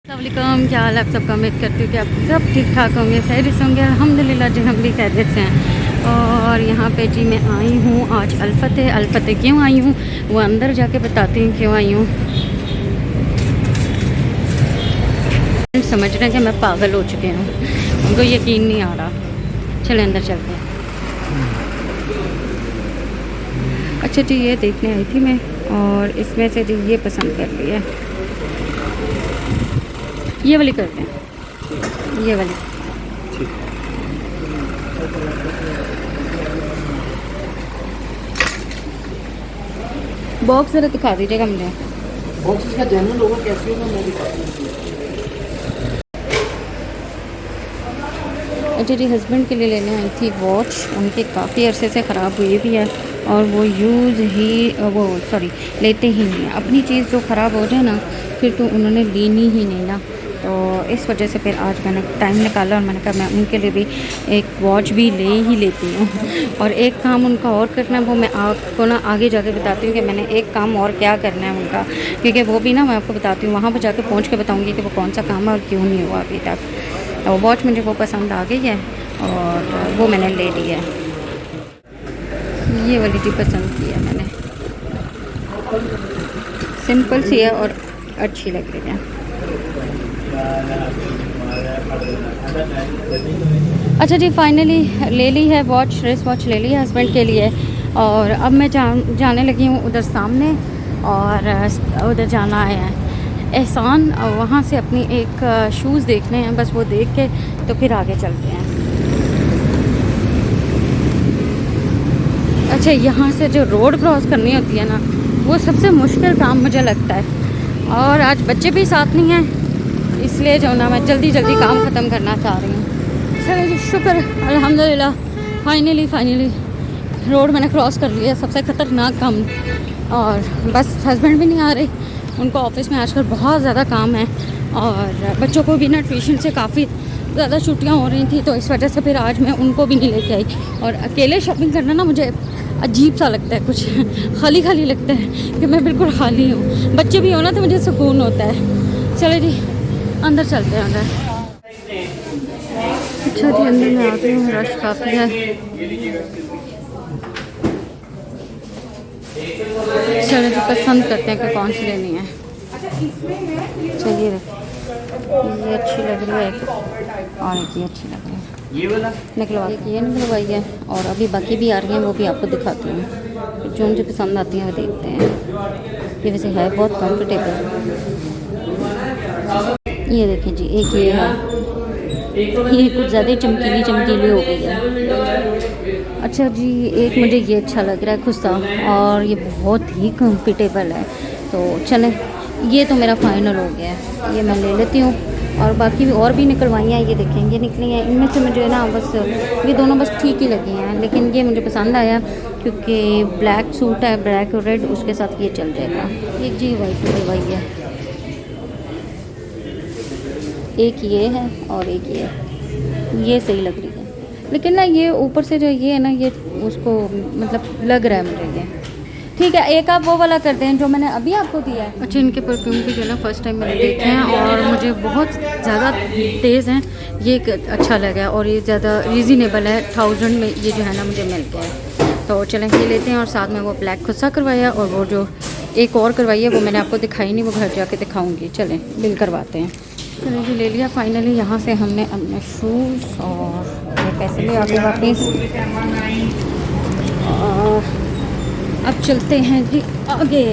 अस्सलामुअलैकुम, क्या हाल है आप सबका। उम्मीद करती हूँ कि आप सब ठीक ठाक होंगे, खैरियत से होंगे। अल्हम्दुलिल्लाह जी हम भी खैरियत से हैं। और यहाँ पे जी मैं आई हूँ आज अल फतेह क्यों आई हूँ वो अंदर जाके बताती हूँ क्यों आई हूँ। समझ रहे हैं कि मैं पागल हो चुके हूँ, उनको यकीन नहीं आ रहा। चले अंदर चलते हैं। अच्छा जी, ये देखने आई थी मैं और इसमें से जी ये पसंद कर लिया। ये वाली करते हैं, ये वाली। बॉक्स ज़रा दिखा दीजिएगा मुझे। बॉक्स इसका जेन्युइन होगा कैसे होगा मैं दिखाता हूँ। अच्छा जी, हस्बैंड के लिए लेने आई थी वॉच। उनके काफ़ी अरसे से ख़राब हुई भी है और वो लेते ही नहीं है। अपनी चीज़ जो ख़राब हो जाए ना फिर तो उन्होंने लेनी ही नहीं ना। तो इस वजह से फिर आज मैंने टाइम निकाला और मैंने कहा मैं उनके लिए भी एक वॉच भी ले ही लेती हूँ। और एक काम उनका और करना है, वो मैं आपको ना आगे जाके बताती हूँ कि मैंने एक काम और क्या करना है उनका, क्योंकि वो भी ना मैं आपको बताती हूँ, वहाँ पर जाके पहुँच के बताऊँगी कि वो कौन सा काम है और क्यों नहीं हुआ अभी तक। तो वॉच मुझे वो पसंद आ गई है और वो मैंने ले ली है। ये वाली जी पसंद की है मैंने, सिंपल सी है और अच्छी लग रही है। अच्छा जी, फाइनली ले ली है वॉच, रिस्ट वॉच ले ली है हस्बैंड के लिए। और अब मैं जाने लगी हूँ उधर सामने, और उधर जाना है एहसान, और वहाँ से अपनी एक शूज़ देखने हैं, बस वो देख के तो फिर आगे चलते हैं। अच्छा, यहाँ से जो रोड क्रॉस करनी होती है ना वो सबसे मुश्किल काम मुझे लगता है। और आज बच्चे भी साथ नहीं हैं, इसलिए जो ना मैं जल्दी जल्दी काम ख़त्म करना चाह रही हूँ। चलो जी, शुक्र अल्हम्दुलिल्लाह, फाइनली रोड मैंने क्रॉस कर लिया, सबसे ख़तरनाक काम। और बस हस्बैंड भी नहीं आ रहे, उनको ऑफिस में आजकल बहुत ज़्यादा काम है और बच्चों को भी ना ट्यूशन से काफ़ी ज़्यादा छुट्टियां हो रही थी, तो इस वजह से फिर आज मैं उनको भी नहीं लेके आई। और अकेले शॉपिंग करना ना मुझे अजीब सा लगता है, कुछ खाली खाली लगता है कि मैं बिल्कुल खाली हूँ। बच्चे भी हो ना तो मुझे सुकून होता है। चलो जी अंदर चलते हैं अंदर। अच्छा जी, अंदर में आ गई हूँ, रश काफ़ी है। चलो जी पसंद करते हैं कि कौन सी लेनी है। चलिए, ये अच्छी लग रही है एक, और एक ये अच्छी लग रही है। ये वाला निकलवा, एक ये निकलवाई है और अभी बाकी भी आ रही हैं, वो भी आपको दिखाती हूँ। जो मुझे पसंद आती हैं वो देखते हैं। ये वैसे है बहुत कंफर्टेबल। ये देखें जी, एक ये है, ये कुछ ज़्यादा चमकीली हो गई है। अच्छा जी, एक मुझे ये अच्छा लग रहा है खुस्सा, और ये बहुत ही कंफर्टेबल है। तो चलें, ये तो मेरा फाइनल हो गया है, ये मैं ले लेती हूँ। और बाकी भी और भी निकलवाई हैं, ये देखें ये निकली हैं। इनमें से मुझे ना बस ये दोनों बस ठीक ही लगी हैं, लेकिन ये मुझे पसंद आया क्योंकि ब्लैक सूट है, ब्लैक और रेड, उसके साथ ये चल जाएगा। एक जी वाइट निकलवाई है, एक ये है और एक ये सही लग रही है। लेकिन ना ये ऊपर से जो ये है ना, ये उसको मतलब लग रहा है मुझे ये ठीक है। एक आप वो वाला करते हैं जो मैंने अभी आपको दिया है। अच्छा, इनके परफ्यूम भी जो है ना फर्स्ट टाइम मैंने देखे हैं और मुझे बहुत ज़्यादा तेज़ हैं। ये अच्छा लगा और ये ज़्यादा रीज़नेबल है, 1000 में ये जो है ना मुझे मिल गया है। तो चलें ये लेते हैं। और साथ में वो ब्लैक खुस्सा करवाया और वो जो एक और करवाई है वो मैंने आपको दिखाई नहीं, वो घर जाके दिखाऊँगी। चलें बिल करवाते हैं। चलिए जी, ले लिया फाइनली। यहाँ से हमने अपने शूज़ और ये पैसे ले आके वापस। अब चलते हैं जी आगे।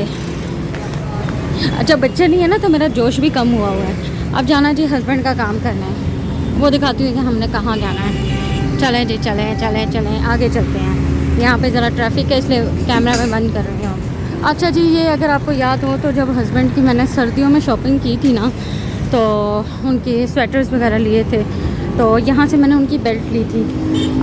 अच्छा, बच्चे नहीं है ना तो मेरा जोश भी कम हुआ है। अब जाना जी हस्बैंड का काम करना है, वो दिखाती हूँ कि हमने कहाँ जाना है। चलें जी, चलें आगे चलते हैं। यहाँ पे ज़रा ट्रैफिक है इसलिए कैमरा में बंद कर रही हूँ। अच्छा जी, ये अगर आपको याद हो तो जब हस्बैंड की मैंने सर्दियों में शॉपिंग की थी ना, तो उनके स्वेटर्स वगैरह लिए थे, तो यहाँ से मैंने उनकी बेल्ट ली थी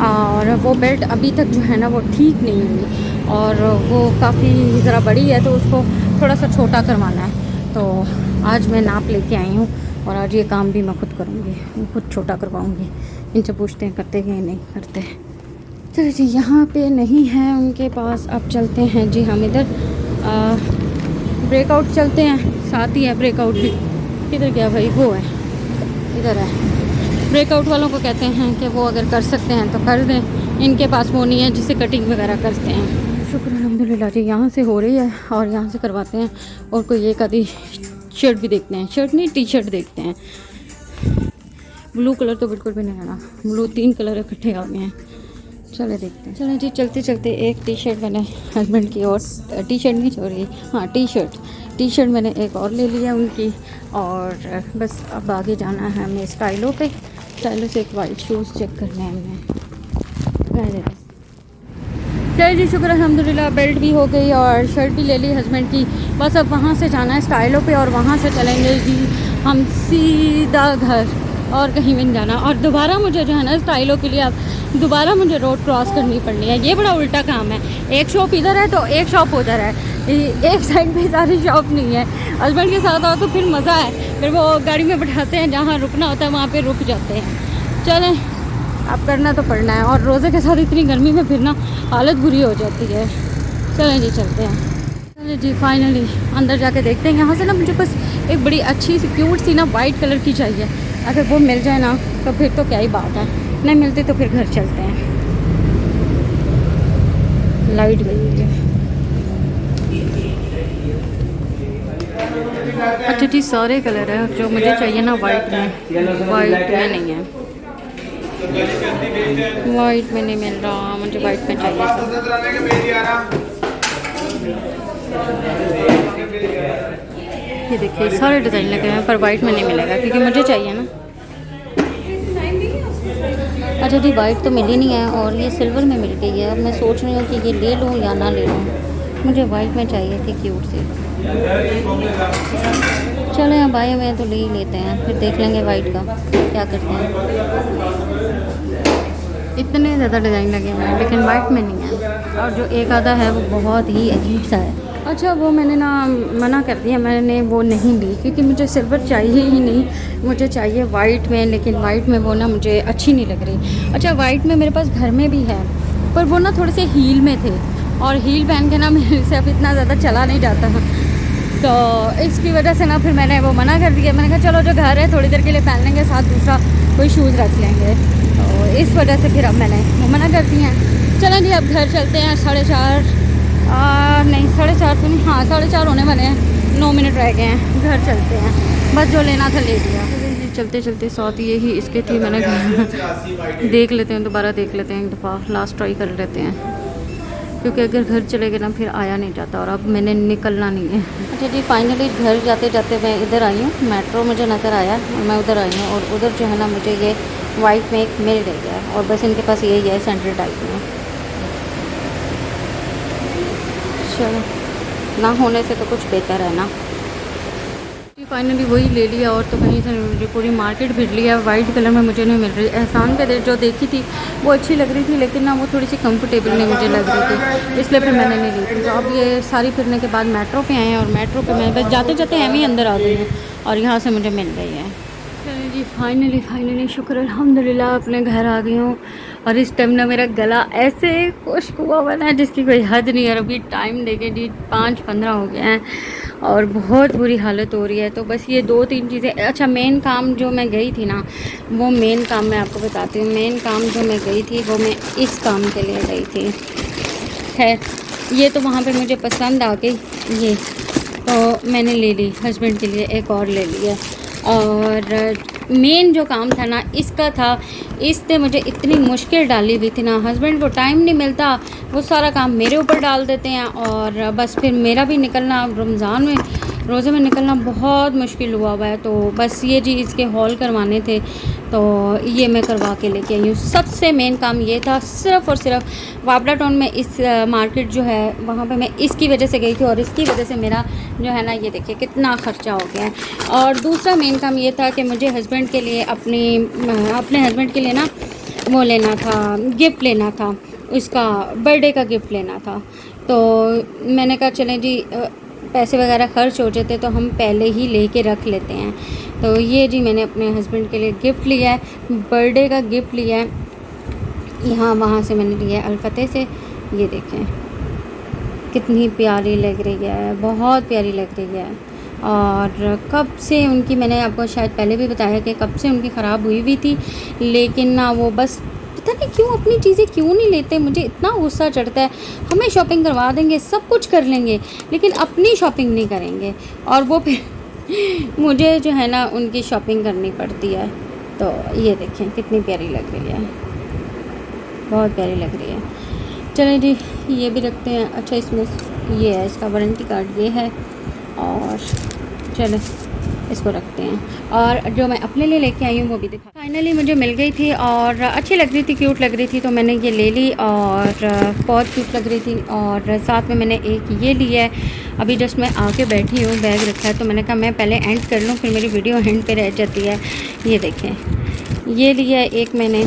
और वो बेल्ट अभी तक जो है ना वो ठीक नहीं हुई और वो काफ़ी ज़रा बड़ी है, तो उसको थोड़ा सा छोटा करवाना है। तो आज मैं नाप लेके आई हूँ और आज ये काम भी मैं खुद करूँगी, खुद छोटा करवाऊँगी। इनसे पूछते हैं करते हैं नहीं करते। चलो जी, यहाँ पे नहीं है उनके पास। अब चलते हैं जी हम इधर ब्रेकआउट चलते हैं, साथ ही है ब्रेकआउट भी। किधर गया भाई? वो है, इधर है। ब्रेकआउट वालों को कहते हैं कि वो अगर कर सकते हैं तो कर दें, इनके पास वो नहीं है जिससे कटिंग वगैरह करते हैं। शुक्र अल्हम्दुलिल्लाह जी, यहाँ से हो रही है और यहाँ से करवाते हैं। और कोई एक आधी शर्ट भी देखते हैं, शर्ट नहीं टी शर्ट देखते हैं। ब्लू कलर तो बिल्कुल भी नहीं आना, ब्लू 3 कलर इकट्ठे आ गए हैं। चले देखते हैं। चलें जी, चलते चलते एक टी शर्ट मैंने हस्बैंड की, और टी शर्ट नहीं सॉरी, हाँ टी शर्ट मैंने एक और ले लिया उनकी। और बस अब आगे जाना है हमें स्टाइलों पे। स्टाइलों से एक वाइट शूज़ चेक करने हैं हमें। चलिए जी, शुक्र अल्हम्दुलिल्लाह, बेल्ट भी हो गई और शर्ट भी ले ली हस्बैंड की। बस अब वहाँ से जाना है स्टाइलों पे और वहाँ से चलेंगे जी हम सीधा घर, और कहीं भी नहीं जाना। और दोबारा मुझे जो है ना स्टाइलों के लिए अब दोबारा मुझे रोड क्रॉस करनी पड़नी है। ये बड़ा उल्टा काम है, एक शॉप इधर है तो एक शॉप उधर है, एक साइड पे सारी शॉप नहीं है। हस्बैंड के साथ आओ तो फिर मज़ा है, फिर वो गाड़ी में बैठाते हैं, जहाँ रुकना होता है वहाँ पे रुक जाते हैं। चलें, अब करना तो पड़ना है। और रोज़े के साथ इतनी गर्मी में फिर ना हालत बुरी हो जाती है। चलें जी, चलते हैं। चलें जी, फाइनली अंदर जाके देखते हैं। यहाँ से ना मुझे बस एक बड़ी अच्छी सी क्यूट सी ना वाइट कलर की चाहिए। अगर वो मिल जाए ना तो फिर तो क्या ही बात है, नहीं मिलती तो फिर घर चलते हैं। लाइट गई हुई है। अच्छा जी, सारे कलर है जो मुझे चाहिए ना वाइट में नहीं है। वाइट में नहीं मिल रहा, मुझे वाइट में चाहिए था। ये देखिए सारे डिज़ाइन लगे हैं पर वाइट में नहीं मिलेगा क्योंकि मुझे चाहिए ना। अच्छा जी, वाइट तो मिली नहीं है और ये सिल्वर में मिल गई है। अब मैं सोच रही हूँ कि ये ले लूँ या ना ले लूँ। मुझे वाइट में चाहिए थी क्यूट सी। चलें, अब आए हुए हैं तो ले ही लेते हैं, फिर देख लेंगे वाइट का क्या करते हैं। इतने ज़्यादा डिज़ाइन लगे हुए हैं लेकिन वाइट में नहीं है, और जो एक आधा है वो बहुत ही अजीब सा है। अच्छा, वो मैंने ना मना कर दिया, मैंने वो नहीं ली क्योंकि मुझे सिल्वर चाहिए ही नहीं, मुझे चाहिए वाइट में। लेकिन वाइट में वो ना मुझे अच्छी नहीं लग रही। अच्छा, वाइट में मेरे पास घर में भी है पर वो ना थोड़े से हील में थे और हील पहन के ना मेरे से अब इतना ज़्यादा चला नहीं जाता, तो इसकी वजह से ना फिर मैंने वो मना कर दिया। मैंने कहा चलो जो घर है थोड़ी देर के लिए पहन लेंगे, साथ दूसरा कोई शूज़ रख लेंगे, तो इस वजह से फिर अब मैंने वो मना कर दी हैं। चलें जी, अब घर चलते हैं। 4:30 नहीं 4:30 तो नहीं, हाँ 4:30 होने वाले हैं, 9 मिनट रह गए हैं। घर चलते हैं, बस जो लेना था ले लिया। चलते चलते साथ यही इसके थी, मैंने देख लेते हैं, दोबारा देख लेते हैं एक दफ़ा, लास्ट ट्राई कर लेते हैं क्योंकि अगर घर चले गए ना फिर आया नहीं जाता और अब मैंने निकलना नहीं है। अच्छा जी, फाइनली घर जाते जाते मैं इधर आई हूँ, मेट्रो मुझे नज़र आया और मैं उधर आई हूँ। और उधर जो है ना मुझे ये वाइट में एक मिल गई है और बस इनके पास यही है सेंटर टाइप में। चलो, ना होने से तो कुछ बेहतर है ना। फाइनली वही ले लिया और तो कहीं से मुझे पूरी मार्केट फिर लिया। वाइट कलर में मुझे नहीं मिल रही। एहसान पे जो देखी थी वो अच्छी लग रही थी लेकिन ना वो थोड़ी सी कंफर्टेबल नहीं मुझे लग रही थी, इसलिए फिर मैंने नहीं ली थी। तो अब ये सारी फिरने के बाद मेट्रो पे आए हैं और मेट्रो पे मैं बस जाते जाते एम ही अंदर आ गई हूँ और यहाँ से मुझे मिल गई है। चलिए जी, फाइनली शुक्र अल्हम्दुलिल्लाह अपने घर आ गई हूँ। और इस टाइम ना मेरा गला ऐसे खुश्क हुआ हुआ है जिसकी कोई हद नहीं है। और अभी टाइम देखे जी 5:15 हो गए हैं और बहुत बुरी हालत हो रही है। तो बस ये 2-3 चीज़ें। अच्छा, मेन काम जो मैं गई थी ना, वो मेन काम मैं आपको बताती हूँ। मेन काम जो मैं गई थी वो मैं इस काम के लिए गई थी। खैर, ये तो वहाँ पे मुझे पसंद आ गई, ये तो मैंने ले ली, हस्बैंड के लिए एक और ले लिया। और मेन जो काम था ना इसका था, इसने मुझे इतनी मुश्किल डाली हुई थी ना। हस्बैंड को टाइम नहीं मिलता, वो सारा काम मेरे ऊपर डाल देते हैं और बस फिर मेरा भी निकलना रमज़ान में रोज़े में निकलना बहुत मुश्किल हुआ है। तो बस ये जी इसके हॉल करवाने थे तो ये मैं करवा के लेके आई हूँ। सबसे मेन काम ये था, सिर्फ़ और सिर्फ वापडा टाउन में इस मार्केट जो है वहाँ पे मैं इसकी वजह से गई थी और इसकी वजह से मेरा जो है ना ये देखिए कितना ख़र्चा हो गया है। और दूसरा मेन काम ये था कि मुझे हस्बैंड के लिए अपने हस्बैंड के लिए ना वो लेना था, गिफ्ट लेना था, उसका बर्थडे का गिफ्ट लेना था। तो मैंने कहा चलें जी, पैसे वगैरह खर्च हो जाते तो हम पहले ही लेके रख लेते हैं। तो ये जी मैंने अपने हस्बैंड के लिए गिफ्ट लिया है, बर्थडे का गिफ्ट लिया है। यहाँ वहाँ से मैंने लिया है अल-फतेह से। ये देखें कितनी प्यारी लग रही है, बहुत प्यारी लग रही है। और कब से उनकी, मैंने आपको शायद पहले भी बताया कि कब से उनकी ख़राब हुई हुई थी, लेकिन ना वो बस पता नहीं क्यों अपनी चीज़ें क्यों नहीं लेते। मुझे इतना गुस्सा चढ़ता है। हमें शॉपिंग करवा देंगे, सब कुछ कर लेंगे, लेकिन अपनी शॉपिंग नहीं करेंगे, और वो फिर मुझे जो है ना उनकी शॉपिंग करनी पड़ती है। तो ये देखें कितनी प्यारी लग रही है, बहुत प्यारी लग रही है। चलें जी, ये भी रखते हैं। अच्छा, इसमें ये है, इसका वारंटी कार्ड ये है, और चलें इसको रखते हैं। और जो मैं अपने लिए लेके आई हूँ वो भी दिखा। फाइनली मुझे मिल गई थी और अच्छी लग रही थी, क्यूट लग रही थी, तो मैंने ये ले ली और बहुत क्यूट लग रही थी। और साथ में मैंने एक ये लिया है। अभी जस्ट मैं आके बैठी हूँ, बैग रखा है, तो मैंने कहा मैं पहले एंड कर लूँ, फिर मेरी वीडियो एंड पे रह जाती है। ये देखें, ये लिया है एक मैंने,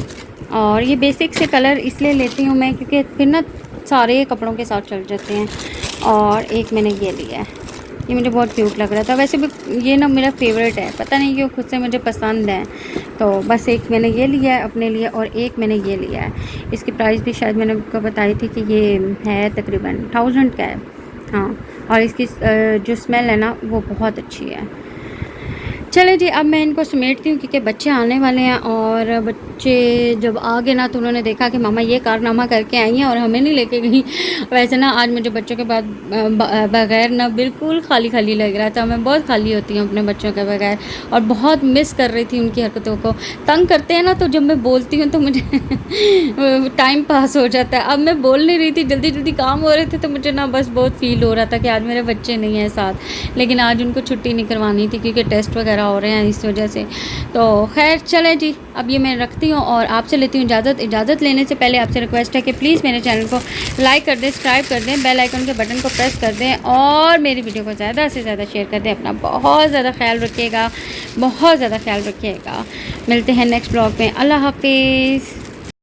और ये बेसिक से कलर इसलिए लेती हूँ मैं क्योंकि फिर ना सारे कपड़ों के साथ चल जाते हैं। और एक मैंने ये लिया है, ये मुझे बहुत क्यूट लग रहा था। वैसे भी ये ना मेरा फेवरेट है, पता नहीं क्यों खुद से मुझे पसंद है। तो बस एक मैंने ये लिया है अपने लिए, और एक मैंने ये लिया है। इसकी प्राइस भी शायद मैंने आपको बताई थी कि ये है तकरीबन 1000 का है। हाँ, और इसकी जो स्मेल है ना वो बहुत अच्छी है। चले जी, अब मैं इनको समेटती हूँ क्योंकि बच्चे आने वाले हैं, और बच्चे जब आ गए ना तो उन्होंने देखा कि मामा ये कारनामा करके आई हैं और हमें नहीं लेके गई। वैसे ना आज मुझे बच्चों के बाद बगैर ना बिल्कुल खाली खाली लग रहा था। मैं बहुत खाली होती हूँ अपने बच्चों के बगैर, और बहुत मिस कर रही थी उनकी हरकतों को। तंग करते हैं ना, तो जब मैं बोलती हूँ तो मुझे टाइम पास हो जाता है। अब मैं बोल नहीं रही थी, जल्दी जल्दी काम हो रहे थे, तो मुझे ना बस बहुत फील हो रहा था कि आज मेरे बच्चे नहीं हैं साथ। लेकिन आज उनको छुट्टी नहीं करवानी थी क्योंकि टेस्ट वगैरह हो रहे हैं, इस वजह से। तो खैर चलें जी, अब ये मैं रखती हूँ और आपसे लेती हूँ इजाज़त लेने से पहले आपसे रिक्वेस्ट है कि प्लीज़ मेरे चैनल को लाइक कर दें, सब्सक्राइब कर दें, बेल आइकन के बटन को प्रेस कर दें, और मेरी वीडियो को ज़्यादा से ज़्यादा शेयर कर दें। अपना बहुत ज़्यादा ख्याल रखिएगा, बहुत ज़्यादा ख्याल रखिएगा। मिलते हैं नेक्स्ट ब्लॉग में। अल्लाह हाफिज़।